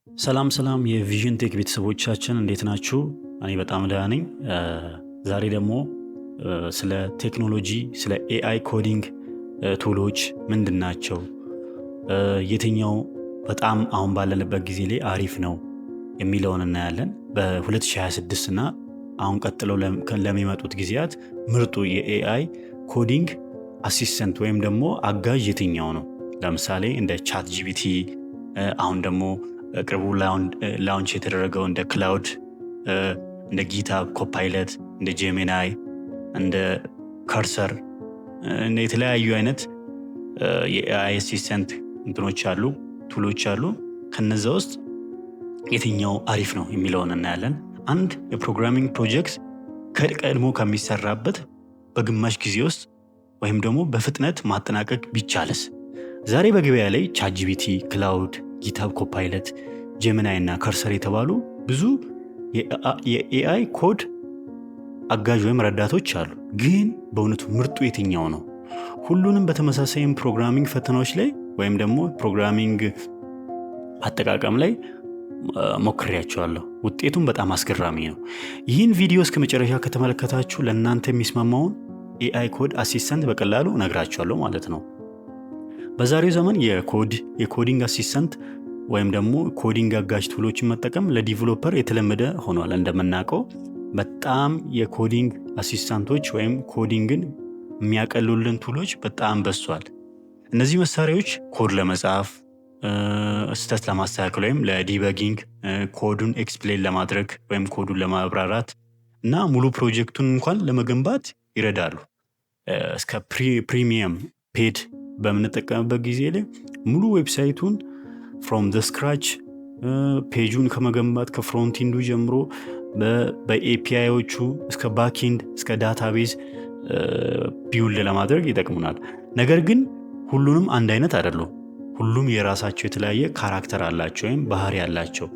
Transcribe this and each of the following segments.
ሰላም የቪዥን ቴክ ቤተሰቦቻችን እንዴት ናችሁ? እኔ በጣም ደህና ነኝ። ዛሬ ደግሞ ስለ ቴክኖሎጂ ስለ ኤአይ ኮዲንግ ቱሎች ምንድን ናቸው፣ የትኛው በጣም አሁን ባለንበት ጊዜ ላይ አሪፍ ነው የሚለውን እናያለን። በ2026 እና አሁን ቀጥለው ለሚመጡት ጊዜያት ምርጡ የኤአይ ኮዲንግ አሲስተንት ወይም ደግሞ አጋዥ የትኛው ነው? ለምሳሌ እንደ ቻት ጂፒቲ፣ አሁን ደግሞ ቅርቡ ላውንች የተደረገው እንደ ክላውድ፣ እንደ ጊታብ ኮፓይለት፣ እንደ ጄሚናይ፣ እንደ ከርሰር፣ እንደ የተለያዩ አይነት የኤአይ አሲስተንት እንትኖች አሉ፣ ቱሎች አሉ። ከነዛ ውስጥ የትኛው አሪፍ ነው የሚለውን እናያለን። አንድ የፕሮግራሚንግ ፕሮጀክት ከቀድሞ ከሚሰራበት በግማሽ ጊዜ ውስጥ ወይም ደግሞ በፍጥነት ማጠናቀቅ ቢቻልስ? ዛሬ በገበያ ላይ ቻት ጂፒቲ፣ ክላውድ፣ ጊታብ ኮፓይለት፣ ጄሚናይ እና ከርሰር የተባሉ ብዙ የኤአይ ኮድ አጋዥ ወይም ረዳቶች አሉ። ግን በእውነቱ ምርጡ የትኛው ነው? ሁሉንም በተመሳሳይም ፕሮግራሚንግ ፈተናዎች ላይ ወይም ደግሞ ፕሮግራሚንግ አጠቃቀም ላይ ሞክሬያቸዋለሁ። ውጤቱም በጣም አስገራሚ ነው። ይህን ቪዲዮ እስከ መጨረሻ ከተመለከታችሁ ለእናንተ የሚስማማውን ኤአይ ኮድ አሲስተንት በቀላሉ ነግራችኋለሁ ማለት ነው። በዛሬው ዘመን የኮዲንግ አሲስተንት ወይም ደግሞ ኮዲንግ አጋዥ ቱሎችን መጠቀም ለዲቨሎፐር የተለመደ ሆኗል። እንደምናውቀው በጣም የኮዲንግ አሲስተንቶች ወይም ኮዲንግን የሚያቀሉልን ቱሎች በጣም በዝቷል። እነዚህ መሳሪያዎች ኮድ ለመጻፍ፣ ስህተት ለማስተካከል ወይም ለዲበጊንግ፣ ኮዱን ኤክስፕሌን ለማድረግ ወይም ኮዱን ለማብራራት እና ሙሉ ፕሮጀክቱን እንኳን ለመገንባት ይረዳሉ። እስከ ፕሪሚየም ፔድ በምንጠቀምበት ጊዜ ላይ ሙሉ ዌብሳይቱን ፍሮም ዘ ስክራች ፔጁን ከመገንባት ከፍሮንቲንዱ ጀምሮ በኤፒአይዎቹ እስከ ባክኤንድ እስከ ዳታቤዝ ቢውልድ ለማድረግ ይጠቅሙናል። ነገር ግን ሁሉንም አንድ አይነት አይደሉም። ሁሉም የራሳቸው የተለያየ ካራክተር አላቸው ወይም ባህሪ አላቸው።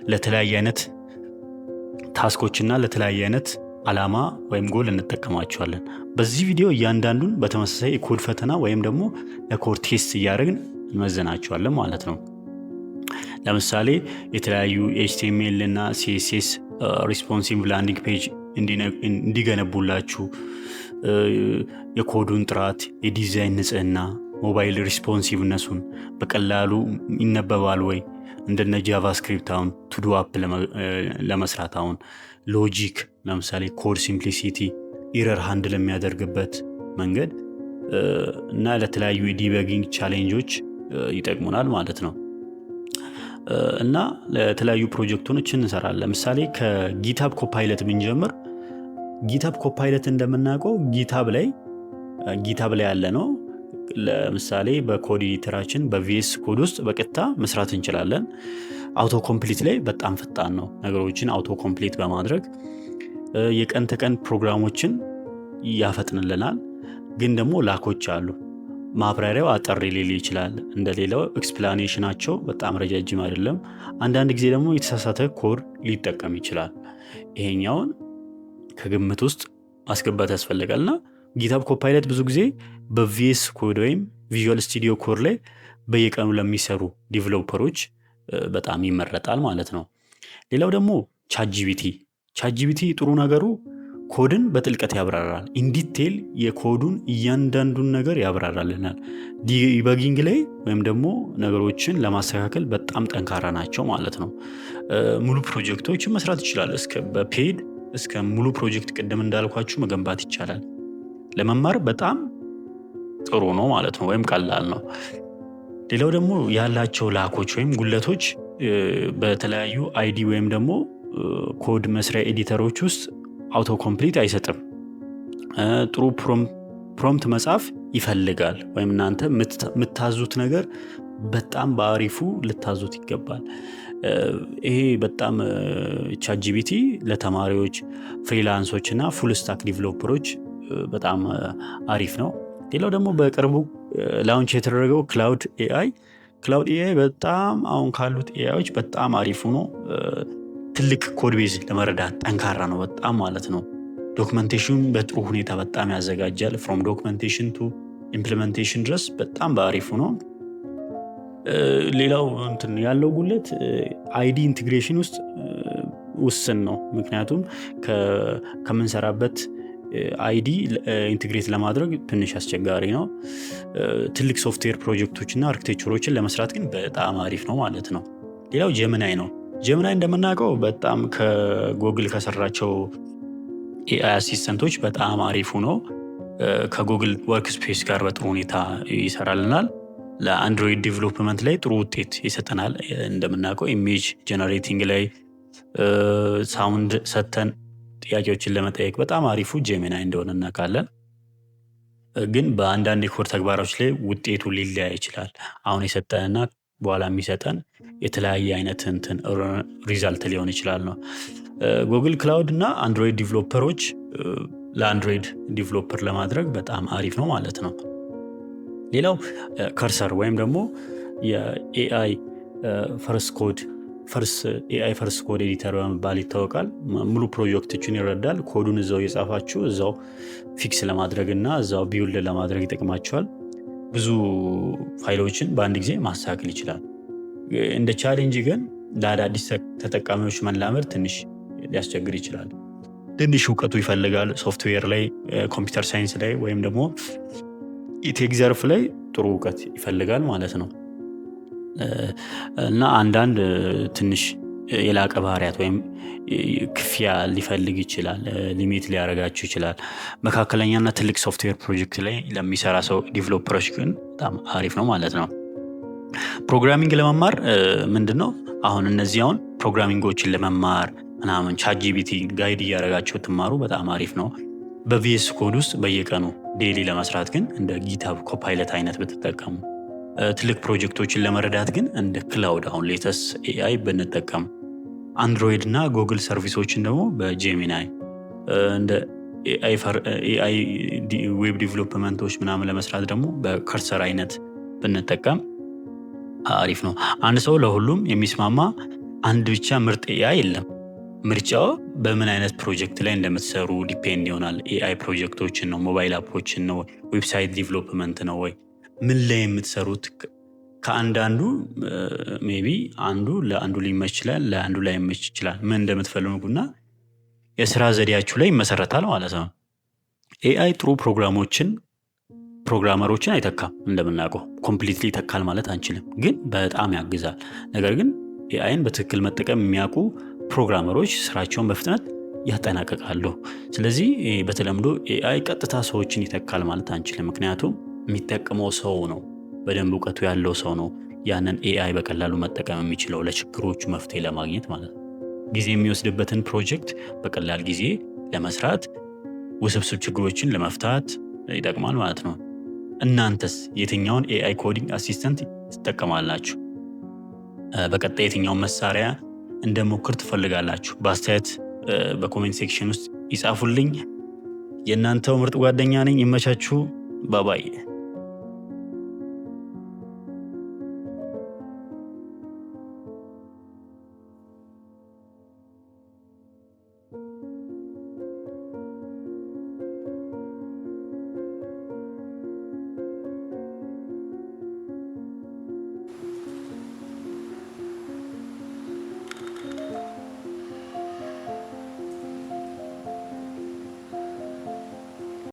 ለተለያየ አይነት ታስኮችና ለተለያየ አይነት አላማ ወይም ጎል እንጠቀማቸዋለን። በዚህ ቪዲዮ እያንዳንዱን በተመሳሳይ የኮድ ፈተና ወይም ደግሞ ለኮድ ቴስት እያደረግን እንመዘናቸዋለን ማለት ነው። ለምሳሌ የተለያዩ ኤችቲኤምኤል እና ሲኤስኤስ ሪስፖንሲቭ ላንዲንግ ፔጅ እንዲገነቡላችሁ የኮዱን ጥራት፣ የዲዛይን ንጽህና፣ ሞባይል ሪስፖንሲቭነሱን በቀላሉ ይነበባል ወይ፣ እንደነ ጃቫስክሪፕት አሁን ቱዱ አፕ ለመስራት አሁን ሎጂክ ለምሳሌ ኮድ ሲምፕሊሲቲ ኢረር ሃንድ ለሚያደርግበት መንገድ እና ለተለያዩ ዲበጊንግ ቻሌንጆች ይጠቅሙናል ማለት ነው። እና ለተለያዩ ፕሮጀክቶች እንሰራለን። ለምሳሌ ከጊታብ ኮፓይለት ብንጀምር፣ ጊታብ ኮፓይለት እንደምናውቀው ጊታብ ላይ ያለ ነው። ለምሳሌ በኮድ ኤዲተራችን በቪኤስ ኮድ ውስጥ በቀጥታ መስራት እንችላለን። አውቶ ኮምፕሊት ላይ በጣም ፈጣን ነው። ነገሮችን አውቶ ኮምፕሊት በማድረግ የቀን ተቀን ፕሮግራሞችን ያፈጥንልናል። ግን ደግሞ ላኮች አሉ። ማብራሪያው አጠር ሊል ይችላል። እንደሌላው ኤክስፕላኔሽናቸው በጣም ረጃጅም አይደለም። አንዳንድ ጊዜ ደግሞ የተሳሳተ ኮድ ሊጠቀም ይችላል። ይሄኛውን ከግምት ውስጥ ማስገባት ያስፈልጋልና ጊታብ ኮፓይለት ብዙ ጊዜ በቪኤስ ኮድ ወይም ቪዥዋል ስቱዲዮ ኮድ ላይ በየቀኑ ለሚሰሩ ዲቨሎፐሮች በጣም ይመረጣል ማለት ነው። ሌላው ደግሞ ቻት ጂፒቲ ጥሩ ነገሩ ኮድን በጥልቀት ያብራራል። ኢንዲቴል የኮዱን እያንዳንዱን ነገር ያብራራልናል። ዲበጊንግ ላይ ወይም ደግሞ ነገሮችን ለማስተካከል በጣም ጠንካራ ናቸው ማለት ነው። ሙሉ ፕሮጀክቶችን መስራት ይችላል። በፔድ እስከ ሙሉ ፕሮጀክት ቅድም እንዳልኳችሁ መገንባት ይቻላል። ለመማር በጣም ጥሩ ነው ማለት ነው፣ ወይም ቀላል ነው። ሌላው ደግሞ ያላቸው ላኮች ወይም ጉለቶች በተለያዩ አይዲ ወይም ደግሞ ኮድ መስሪያ ኤዲተሮች ውስጥ አውቶ ኮምፕሊት አይሰጥም። ጥሩ ፕሮምፕት መጻፍ ይፈልጋል፣ ወይም እናንተ የምታዙት ነገር በጣም በአሪፉ ልታዙት ይገባል። ይሄ በጣም ቻት ጂፒቲ ለተማሪዎች፣ ፍሪላንሶች እና ፉል ስታክ ዲቨሎፐሮች በጣም አሪፍ ነው። ሌላው ደግሞ በቅርቡ ላውንች የተደረገው ክላውድ ኤአይ በጣም አሁን ካሉት ኤአይዎች በጣም አሪፉ ነው። ትልቅ ኮድ ቤዝ ለመረዳት ጠንካራ ነው በጣም ማለት ነው። ዶክመንቴሽን በጥሩ ሁኔታ በጣም ያዘጋጃል። ፍሮም ዶክመንቴሽን ቱ ኢምፕሊሜንቴሽን ድረስ በጣም በአሪፉ ነው። ሌላው እንትን ያለው ጉለት አይዲ ኢንቴግሬሽን ውስጥ ውስን ነው። ምክንያቱም ከምንሰራበት አይዲ ኢንቴግሬት ለማድረግ ትንሽ አስቸጋሪ ነው። ትልቅ ሶፍትዌር ፕሮጀክቶችና አርኪቴክቸሮችን ለመስራት ግን በጣም አሪፍ ነው ማለት ነው። ሌላው ጀሚናይ ነው። ጀሚናይ እንደምናውቀው በጣም ከጉግል ከሰራቸው ኤአይ አሲስተንቶች በጣም አሪፉ ነው። ከጉግል ወርክ ስፔስ ጋር በጥሩ ሁኔታ ይሰራልናል። ለአንድሮይድ ዲቨሎፕመንት ላይ ጥሩ ውጤት ይሰጠናል። እንደምናውቀው ኢሜጅ ጀነሬቲንግ ላይ ሳውንድ ሰተን ጥያቄዎችን ለመጠየቅ በጣም አሪፉ ጀሚናይ እንደሆነ እናውቃለን። ግን በአንዳንድ የኮድ ተግባሮች ላይ ውጤቱ ሊለያይ ይችላል። አሁን የሰጠንና በኋላ የሚሰጠን የተለያየ አይነት እንትን ሪዛልት ሊሆን ይችላል ነው። ጉግል ክላውድ እና አንድሮይድ ዲቨሎፐሮች ለአንድሮይድ ዲቨሎፐር ለማድረግ በጣም አሪፍ ነው ማለት ነው። ሌላው ከርሰር ወይም ደግሞ የኤአይ ኤአይ ፈርስት ኮድ ኤዲተር በመባል ይታወቃል። ሙሉ ፕሮጀክቶችን ይረዳል። ኮዱን እዛው እየጻፋችሁ እዛው ፊክስ ለማድረግ እና እዛው ቢውልድ ለማድረግ ይጠቅማቸዋል። ብዙ ፋይሎችን በአንድ ጊዜ ማስተካከል ይችላል። እንደ ቻሌንጅ ግን ለአዳዲስ ተጠቃሚዎች መላመድ ትንሽ ሊያስቸግር ይችላል። ትንሽ እውቀቱ ይፈልጋል። ሶፍትዌር ላይ፣ ኮምፒውተር ሳይንስ ላይ ወይም ደግሞ ኢቴክ ዘርፍ ላይ ጥሩ እውቀት ይፈልጋል ማለት ነው። እና አንዳንድ ትንሽ የላቀ ባህሪያት ወይም ክፍያ ሊፈልግ ይችላል፣ ሊሚት ሊያደርጋችሁ ይችላል። መካከለኛና ትልቅ ሶፍትዌር ፕሮጀክት ላይ ለሚሰራ ሰው ዲቨሎፐሮች ግን በጣም አሪፍ ነው ማለት ነው። ፕሮግራሚንግ ለመማር ምንድነው አሁን እነዚህ አሁን ፕሮግራሚንጎችን ለመማር ምናምን ቻትጂፒቲ ጋይድ እያደረጋቸው ትማሩ በጣም አሪፍ ነው። በቪኤስ ኮድ ውስጥ በየቀኑ ዴይሊ ለመስራት ግን እንደ ጊትሀብ ኮፓይለት አይነት ብትጠቀሙ፣ ትልቅ ፕሮጀክቶችን ለመረዳት ግን እንደ ክላውድ አሁን ሌተስ ኤአይ ብንጠቀም፣ አንድሮይድ እና ጉግል ሰርቪሶችን ደግሞ በጀሚናይ እንደ ኤአይ ዌብ ዲቨሎፕመንቶች ምናምን ለመስራት ደግሞ በከርሰር አይነት ብንጠቀም አሪፍ ነው። አንድ ሰው ለሁሉም የሚስማማ አንድ ብቻ ምርጥ ኤአይ የለም። ምርጫው በምን አይነት ፕሮጀክት ላይ እንደምትሰሩ ዲፔንድ ይሆናል። ኤአይ ፕሮጀክቶችን ነው፣ ሞባይል አፖችን ነው፣ ዌብሳይት ዲቨሎፕመንት ነው ወይ ምን ላይ የምትሰሩት? ከአንዳንዱ ሜቢ አንዱ ለአንዱ ሊመች ይችላል፣ ለአንዱ ላይ ይመች ይችላል። ምን እንደምትፈልጉና የስራ ዘዴያችሁ ላይ ይመሰረታል ማለት ነው። ኤአይ ጥሩ ፕሮግራመሮችን አይተካም። እንደምናውቀው ኮምፕሊትሊ ይተካል ማለት አንችልም፣ ግን በጣም ያግዛል። ነገር ግን ኤአይን በትክክል መጠቀም የሚያውቁ ፕሮግራመሮች ስራቸውን በፍጥነት ያጠናቀቃሉ። ስለዚህ በተለምዶ ኤአይ ቀጥታ ሰዎችን ይተካል ማለት አንችልም። ምክንያቱም የሚጠቀመው ሰው ነው፣ በደንብ እውቀቱ ያለው ሰው ነው ያንን ኤአይ በቀላሉ መጠቀም የሚችለው ለችግሮቹ መፍትሄ ለማግኘት ማለት ነው። ጊዜ የሚወስድበትን ፕሮጀክት በቀላል ጊዜ ለመስራት፣ ውስብስብ ችግሮችን ለመፍታት ይጠቅማል ማለት ነው። እናንተስ የትኛውን ኤአይ ኮዲንግ አሲስተንት ትጠቀማላችሁ? በቀጣይ የትኛውን መሳሪያ እንደሞክር ትፈልጋላችሁ? በአስተያየት በኮሜንት ሴክሽን ውስጥ ይጻፉልኝ። የእናንተው ምርጥ ጓደኛ ነኝ። ይመቻችሁ። ባባይ